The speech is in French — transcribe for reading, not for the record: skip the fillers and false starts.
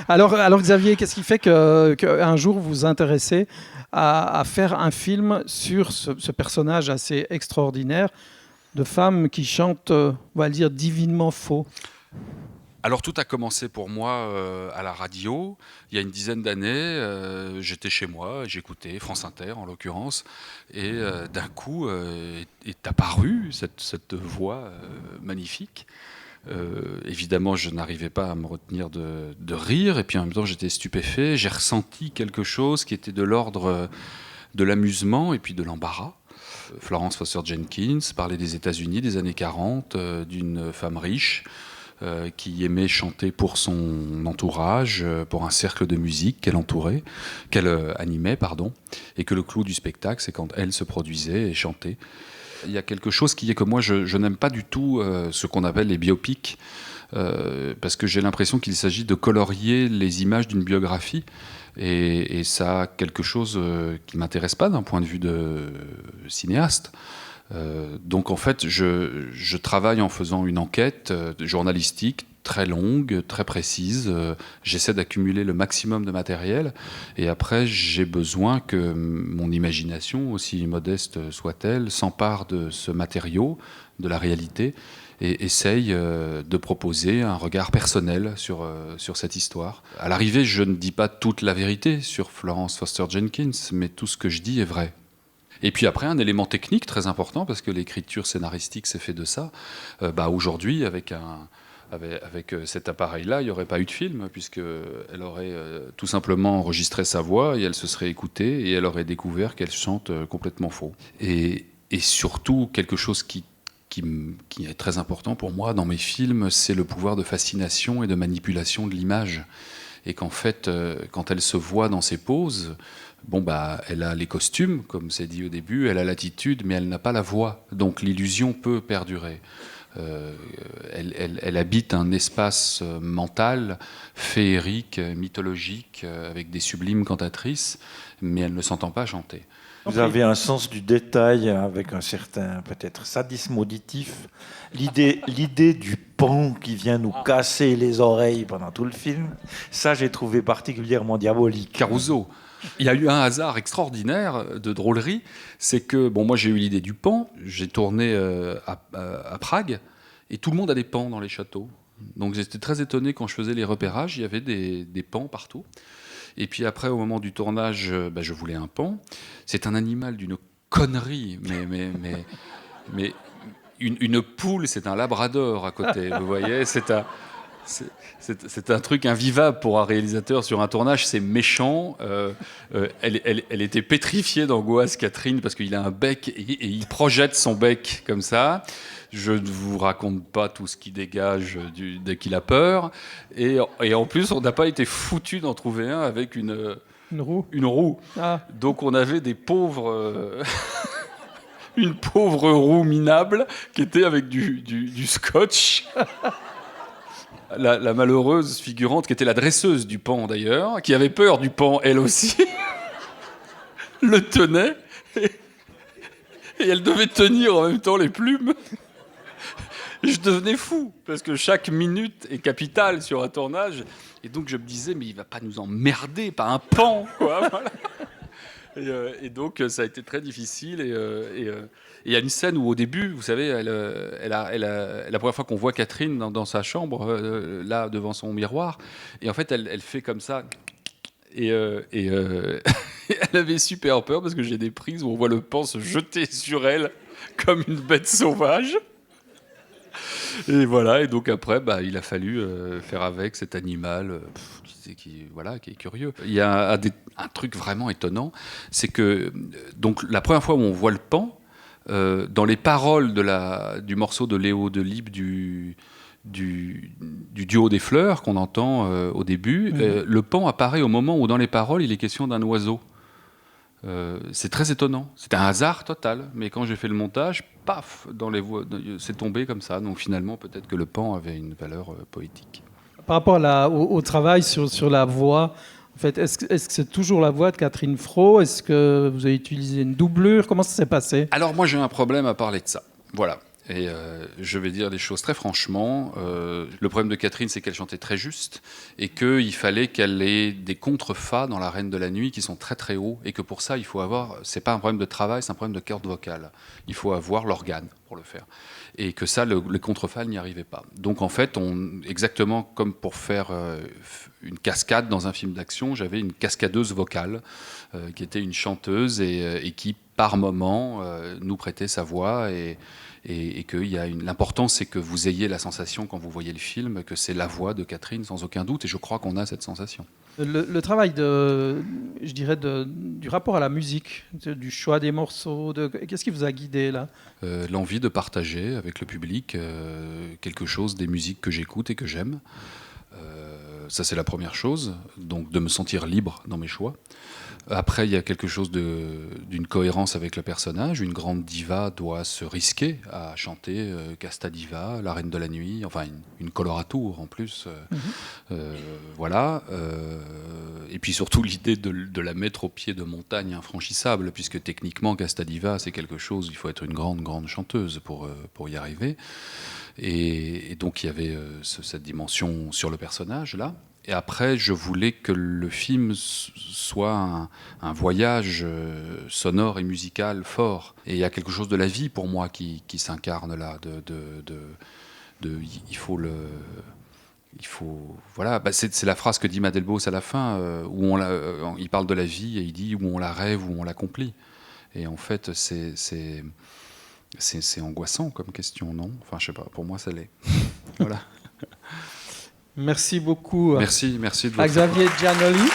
Alors Xavier, qu'est-ce qui fait qu'un jour vous vous intéressez à faire un film sur ce personnage assez extraordinaire de femme qui chante, on va le dire, divinement faux? Alors tout a commencé pour moi à la radio, il y a une dizaine d'années. J'étais chez moi, j'écoutais France Inter en l'occurrence, et d'un coup est apparue cette voix magnifique. Évidemment, je n'arrivais pas à me retenir de rire, et puis en même temps j'étais stupéfait. J'ai ressenti quelque chose qui était de l'ordre de l'amusement et puis de l'embarras. Florence Foster Jenkins parlait des États-Unis des années 40, d'une femme riche qui aimait chanter pour son entourage, pour un cercle de musique qu'elle animait, pardon, et que le clou du spectacle, c'est quand elle se produisait et chantait. Il y a quelque chose qui est que moi, je n'aime pas du tout ce qu'on appelle les biopics, parce que j'ai l'impression qu'il s'agit de colorier les images d'une biographie, et ça a quelque chose qui ne m'intéresse pas d'un point de vue de cinéaste. Donc en fait, je travaille en faisant une enquête journalistique très longue, très précise. J'essaie d'accumuler le maximum de matériel, et après j'ai besoin que mon imagination, aussi modeste soit-elle, s'empare de ce matériau, de la réalité, et essaye de proposer un regard personnel sur cette histoire. À l'arrivée, je ne dis pas toute la vérité sur Florence Foster Jenkins, mais tout ce que je dis est vrai. Et puis après, un élément technique très important, parce que l'écriture scénaristique s'est fait de ça. Aujourd'hui, avec cet appareil-là, il n'y aurait pas eu de film, puisqu'elle aurait tout simplement enregistré sa voix, et elle se serait écoutée, et elle aurait découvert qu'elle chante complètement faux. Et surtout, quelque chose qui est très important pour moi dans mes films, c'est le pouvoir de fascination et de manipulation de l'image. Et qu'en fait, quand elle se voit dans ses poses, elle a les costumes, comme c'est dit au début, elle a l'attitude, mais elle n'a pas la voix. Donc l'illusion peut perdurer. Elle habite un espace mental, féerique, mythologique, avec des sublimes cantatrices, mais elle ne s'entend pas chanter. Vous avez un sens du détail avec un certain, peut-être, sadisme auditif. L'idée du pan qui vient nous casser les oreilles pendant tout le film, ça, j'ai trouvé particulièrement diabolique. Caruso. Il y a eu un hasard extraordinaire de drôlerie, c'est que, moi j'ai eu l'idée du pan, j'ai tourné à Prague, et tout le monde a des pans dans les châteaux. Donc j'étais très étonné quand je faisais les repérages, il y avait des pans partout. Et puis après, au moment du tournage, je voulais un pan. C'est un animal d'une connerie, mais une poule, c'est un labrador à côté, vous voyez, c'est un truc invivable pour un réalisateur sur un tournage, c'est méchant. Elle était pétrifiée d'angoisse, Catherine, parce qu'il a un bec et il projette son bec comme ça. Je ne vous raconte pas tout ce qu'il dégage dès qu'il a peur. Et en plus, on n'a pas été foutu d'en trouver un avec une roue. Une roue. Ah. Donc on avait des pauvres... une pauvre roue minable qui était avec du scotch. La malheureuse figurante, qui était la dresseuse du pan d'ailleurs, qui avait peur du pan elle aussi, le tenait, et elle devait tenir en même temps les plumes. Je devenais fou, parce que chaque minute est capitale sur un tournage, et donc je me disais, mais il va pas nous emmerder par un pan, quoi. Voilà. Et donc ça a été très difficile, et il y a une scène où au début, vous savez, la première fois qu'on voit Catherine dans sa chambre, là devant son miroir, et en fait elle fait comme ça, et elle avait super peur, parce que j'ai des prises où on voit le pan se jeter sur elle comme une bête sauvage. Et voilà, et donc après, il a fallu faire avec cet animal qui est curieux. Il y a un truc vraiment étonnant, c'est que donc la première fois où on voit le pan, dans les paroles du morceau de Léo Delibes du duo des fleurs qu'on entend au début, le pan apparaît au moment où dans les paroles il est question d'un oiseau. C'est très étonnant. C'était un hasard total, mais quand j'ai fait le montage, paf, dans les voix, c'est tombé comme ça. Donc finalement, peut-être que le pan avait une valeur poétique. Par rapport au travail sur la voix, en fait, est-ce que c'est toujours la voix de Catherine Fro? Est-ce que vous avez utilisé une doublure? Comment ça s'est passé? Alors moi, j'ai un problème à parler de ça. Voilà. Et je vais dire les choses très franchement. Le problème de Catherine, c'est qu'elle chantait très juste et qu'il fallait qu'elle ait des contre-fa dans La Reine de la Nuit qui sont très très hauts et que pour ça, il faut avoir. C'est pas un problème de travail, c'est un problème de corde vocale. Il faut avoir l'organe pour le faire. Et que ça, le contre-fa n'y arrivait pas. Donc en fait, exactement comme pour faire une cascade dans un film d'action, j'avais une cascadeuse vocale qui était une chanteuse et qui, par moment, nous prêtait sa voix et que l'important, c'est que vous ayez la sensation, quand vous voyez le film, que c'est la voix de Catherine, sans aucun doute, et je crois qu'on a cette sensation. Le travail du rapport à la musique, du choix des morceaux, qu'est-ce qui vous a guidé là? L'envie de partager avec le public quelque chose des musiques que j'écoute et que j'aime. Ça, c'est la première chose, donc de me sentir libre dans mes choix. Après, il y a quelque chose d'une cohérence avec le personnage. Une grande diva doit se risquer à chanter Casta Diva, La Reine de la Nuit, enfin une coloratour en plus. Voilà. Et puis surtout l'idée de la mettre au pied de montagnes infranchissables, puisque techniquement, Casta Diva, c'est quelque chose, il faut être une grande, grande chanteuse pour y arriver. Et donc il y avait cette dimension sur le personnage là. Et après, je voulais que le film soit un voyage sonore et musical fort. Et il y a quelque chose de la vie pour moi qui s'incarne là. Il faut voilà. C'est la phrase que dit Madelbos à la fin où il parle de la vie et il dit où on la rêve, où on l'accomplit. Et en fait, c'est angoissant comme question, non? Enfin, je sais pas. Pour moi, ça l'est. Voilà. Merci beaucoup merci de votre... à Xavier Giannoli.